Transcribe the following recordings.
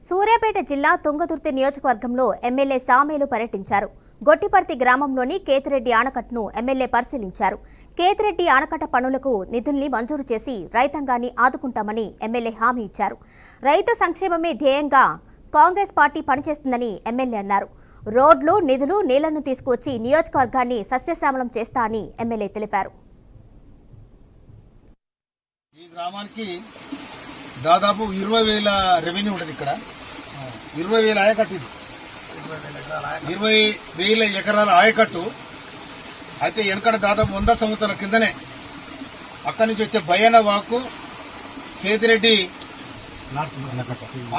సూర్యాపేట జిల్లా తుంగతుర్తి నియోజకవర్గంలో ఎమ్మెల్యే సామేలు పర్యటించారు. గొట్టిపర్తి గ్రామంలోని కేతిరెడ్డి ఆనకట్టను ఎమ్మెల్యే పరిశీలించారు. కేతిరెడ్డి ఆనకట్ట పనులకు నిధుల్ని మంజూరు చేసి రైతాంగాన్ని ఆదుకుంటామని ఎమ్మెల్యే హామీ ఇచ్చారు. రైతు సంక్షేమమే ధ్యేయంగా కాంగ్రెస్ పార్టీ పనిచేస్తుందని ఎమ్మెల్యే అన్నారు. రోడ్లు, నిధులు, నీళ్లను తీసుకువచ్చి నియోజకవర్గాన్ని సస్యశ్యామలం చేస్తా అని ఎమ్మెల్యే తెలిపారు. ఈ గ్రామానికి దాదాపు 20,000 రెవెన్యూ ఉంటుంది. ఇక్కడ 20,000 ఆయకట్టు, ఇది 20,000 ఎకరాల ఆయకట్టు. అయితే వెనకడ దాదాపు 100 సంవత్సరాల కిందనే అక్కడి నుంచి వచ్చే బయ్యన వాకు కేతిరెడ్డి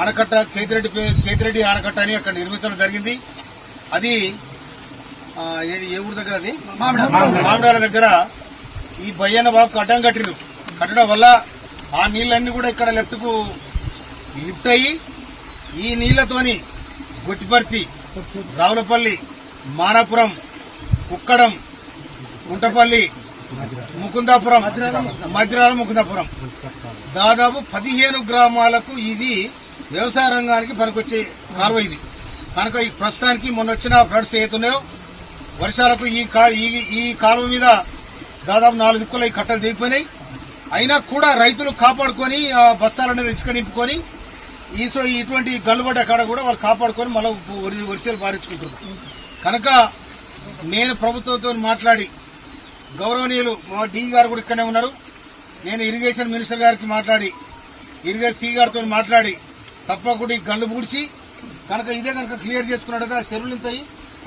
ఆనకట్ట, కేతిరెడ్డి ఆనకట్ట అని అక్కడ నిర్మించడం జరిగింది. అది ఏ ఊరు దగ్గర? అది మామిడాల దగ్గర ఈ బయ్యన వాకు అడ్డం కట్టడం వల్ల ఆ నీళ్ళన్నీ కూడా ఇక్కడ లిఫ్ట్ అయ్యి ఈ నీళ్లతోని గొట్టిపర్తి, రావులపల్లి, మానాపురం, కుక్కడం, గుంటపల్లి, ముకుందాపురం, మధ్యరాల ముకుందాపురం దాదాపు 15 గ్రామాలకు ఇది వ్యవసాయ రంగానికి పనికొచ్చే కాలువ. ఇది కనుక ఈ ప్రస్తుతానికి మొన్న వచ్చిన ఫ్లడ్స్ ఏతున్నాయో వర్షాలకు ఈ కాలువ మీద దాదాపు 4 దిక్కుల ఈ కట్టలు దిగిపోయినాయి. అయినా కూడా రైతులు కాపాడుకొని ఆ బస్తాలనేది ఇసుక నింపుకొని ఇటువంటి గల్లుబడ్డ కాడ కూడా వాళ్ళు కాపాడుకొని మళ్ళీ వరిసేలు పారించుకుంటున్నారు. కనుక నేను ప్రభుత్వంతో మాట్లాడి, గౌరవనీయులు మా డి గారు కూడా ఇక్కడనే ఉన్నారు, నేను ఇరిగేషన్ మినిస్టర్ గారికి మాట్లాడి, ఇరిగేషన్ సి గారితో మాట్లాడి తప్పకుండా ఈ గల్లు పూడ్చి కనుక ఇదే కనుక క్లియర్ చేసుకున్నట్టుగా చెరువులు ఇంతయి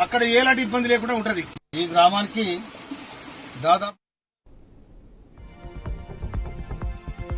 అక్కడ ఎలాంటి ఇబ్బంది లేకుండా ఉంటది. ఈ గ్రామానికి దాదాపు